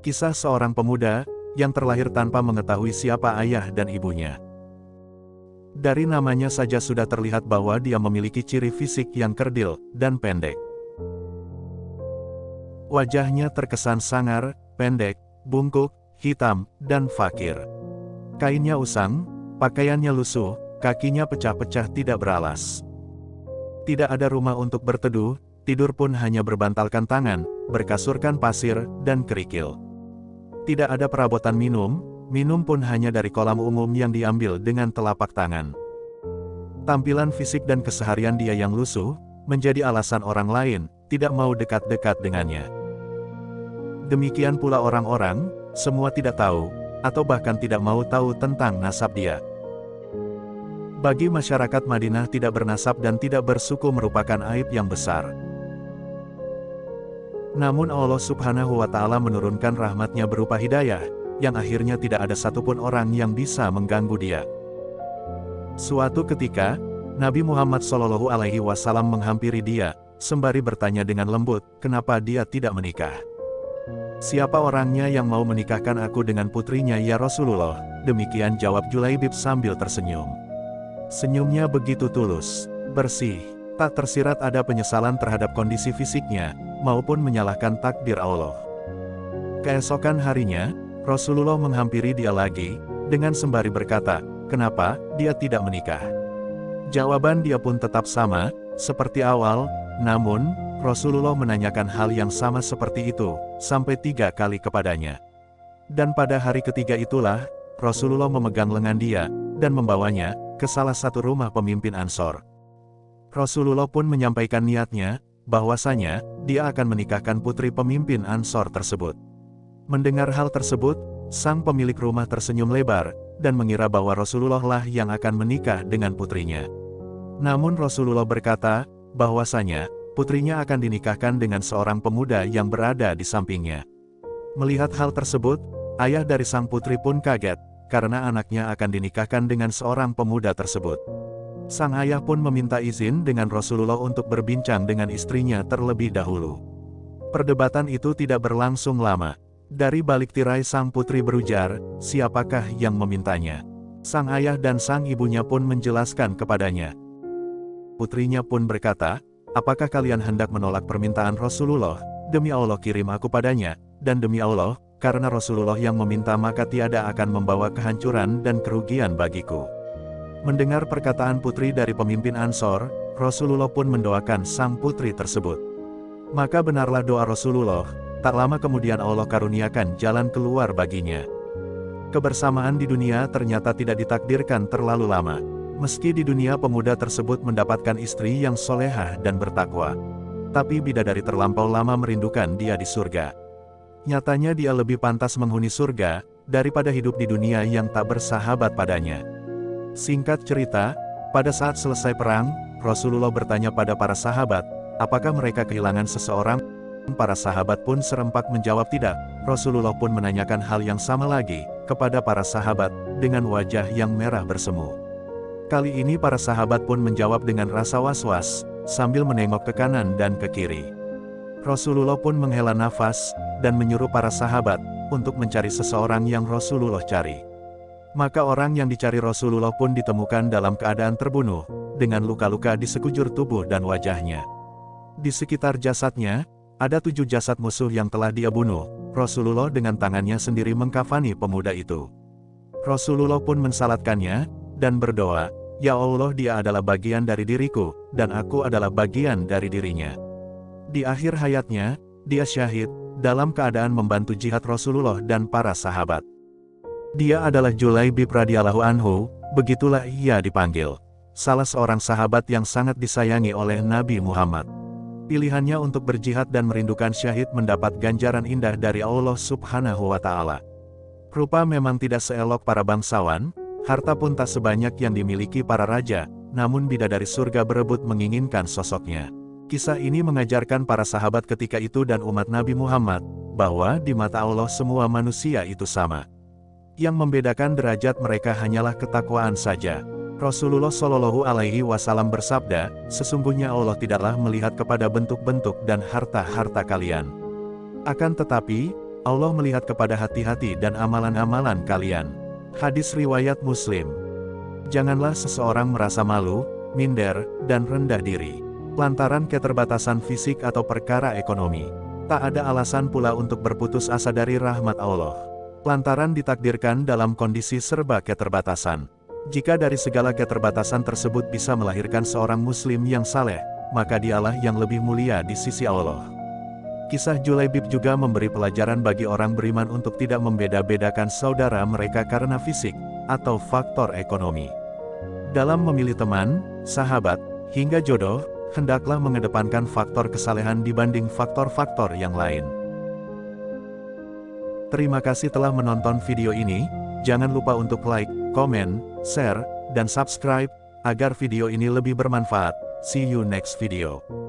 Kisah seorang pemuda yang terlahir tanpa mengetahui siapa ayah dan ibunya. Dari namanya saja sudah terlihat bahwa dia memiliki ciri fisik yang kerdil dan pendek. Wajahnya terkesan sangar, pendek, bungkuk, hitam, dan fakir. Kainnya usang, pakaiannya lusuh, kakinya pecah-pecah tidak beralas. Tidak ada rumah untuk berteduh, tidur pun hanya berbantalkan tangan, berkasurkan pasir, dan kerikil. Tidak ada perabotan minum, minum pun hanya dari kolam umum yang diambil dengan telapak tangan. Tampilan fisik dan keseharian dia yang lusuh, menjadi alasan orang lain, tidak mau dekat-dekat dengannya. Demikian pula orang-orang, semua tidak tahu, atau bahkan tidak mau tahu tentang nasab dia. Bagi masyarakat Madinah tidak bernasab dan tidak bersuku merupakan aib yang besar. Namun Allah Subhanahu wa Ta'ala menurunkan rahmatnya berupa hidayah, yang akhirnya tidak ada satupun orang yang bisa mengganggu dia. Suatu ketika, Nabi Muhammad SAW menghampiri dia, sembari bertanya dengan lembut, kenapa dia tidak menikah. Siapa orangnya yang mau menikahkan aku dengan putrinya ya Rasulullah? Demikian jawab Julaibib sambil tersenyum. Senyumnya begitu tulus, bersih, tak tersirat ada penyesalan terhadap kondisi fisiknya, maupun menyalahkan takdir Allah. Keesokan harinya, Rasulullah menghampiri dia lagi, dengan sembari berkata, kenapa dia tidak menikah? Jawaban dia pun tetap sama, seperti awal, namun, Rasulullah menanyakan hal yang sama seperti itu, sampai 3 kali kepadanya. Dan pada hari ketiga itulah, Rasulullah memegang lengan dia, dan membawanya, ke salah satu rumah pemimpin Ansor. Rasulullah pun menyampaikan niatnya, bahwasanya, dia akan menikahkan putri pemimpin Ansor tersebut. Mendengar hal tersebut, sang pemilik rumah tersenyum lebar, dan mengira bahwa Rasulullah lah yang akan menikah dengan putrinya. Namun Rasulullah berkata, bahwasanya, putrinya akan dinikahkan dengan seorang pemuda yang berada di sampingnya. Melihat hal tersebut, ayah dari sang putri pun kaget, karena anaknya akan dinikahkan dengan seorang pemuda tersebut. Sang ayah pun meminta izin dengan Rasulullah untuk berbincang dengan istrinya terlebih dahulu. Perdebatan itu tidak berlangsung lama. Dari balik tirai sang putri berujar, siapakah yang memintanya? Sang ayah dan sang ibunya pun menjelaskan kepadanya. Putrinya pun berkata, apakah kalian hendak menolak permintaan Rasulullah? Demi Allah kirim aku padanya, dan demi Allah, karena Rasulullah yang meminta maka tiada akan membawa kehancuran dan kerugian bagiku. Mendengar perkataan putri dari pemimpin Ansor, Rasulullah pun mendoakan sang putri tersebut. Maka benarlah doa Rasulullah, tak lama kemudian Allah karuniakan jalan keluar baginya. Kebersamaan di dunia ternyata tidak ditakdirkan terlalu lama. Meski di dunia pemuda tersebut mendapatkan istri yang solehah dan bertakwa. Tapi bidadari terlampau lama merindukan dia di surga. Nyatanya dia lebih pantas menghuni surga, daripada hidup di dunia yang tak bersahabat padanya. Singkat cerita, pada saat selesai perang, Rasulullah bertanya pada para sahabat, apakah mereka kehilangan seseorang? Para sahabat pun serempak menjawab tidak. Rasulullah pun menanyakan hal yang sama lagi, kepada para sahabat, dengan wajah yang merah bersemu. Kali ini para sahabat pun menjawab dengan rasa was-was, sambil menengok ke kanan dan ke kiri. Rasulullah pun menghela nafas, dan menyuruh para sahabat, untuk mencari seseorang yang Rasulullah cari. Maka orang yang dicari Rasulullah pun ditemukan dalam keadaan terbunuh, dengan luka-luka di sekujur tubuh dan wajahnya. Di sekitar jasadnya, ada 7 jasad musuh yang telah dia bunuh. Rasulullah dengan tangannya sendiri mengkafani pemuda itu. Rasulullah pun mensalatkannya, dan berdoa, ya Allah dia adalah bagian dari diriku, dan aku adalah bagian dari dirinya. Di akhir hayatnya, dia syahid, dalam keadaan membantu jihad Rasulullah dan para sahabat. Dia adalah Julaibib radhiyallahu anhu, begitulah ia dipanggil. Salah seorang sahabat yang sangat disayangi oleh Nabi Muhammad. Pilihannya untuk berjihad dan merindukan syahid mendapat ganjaran indah dari Allah Subhanahu wa Ta'ala. Rupa memang tidak seelok para bangsawan, harta pun tak sebanyak yang dimiliki para raja, namun bidadari surga berebut menginginkan sosoknya. Kisah ini mengajarkan para sahabat ketika itu dan umat Nabi Muhammad, bahwa di mata Allah semua manusia itu sama. Yang membedakan derajat mereka hanyalah ketakwaan saja. Rasulullah Shallallahu Alaihi Wasallam bersabda, sesungguhnya Allah tidaklah melihat kepada bentuk-bentuk dan harta-harta kalian. Akan tetapi, Allah melihat kepada hati-hati dan amalan-amalan kalian. Hadis riwayat Muslim. Janganlah seseorang merasa malu, minder, dan rendah diri lantaran keterbatasan fisik atau perkara ekonomi. Tak ada alasan pula untuk berputus asa dari rahmat Allah, lantaran ditakdirkan dalam kondisi serba keterbatasan. Jika dari segala keterbatasan tersebut bisa melahirkan seorang muslim yang saleh, maka dialah yang lebih mulia di sisi Allah. Kisah Julaibib juga memberi pelajaran bagi orang beriman untuk tidak membeda-bedakan saudara mereka karena fisik, atau faktor ekonomi. Dalam memilih teman, sahabat, hingga jodoh, hendaklah mengedepankan faktor kesalehan dibanding faktor-faktor yang lain. Terima kasih telah menonton video ini, jangan lupa untuk like, komen, share, dan subscribe, agar video ini lebih bermanfaat. See you next video.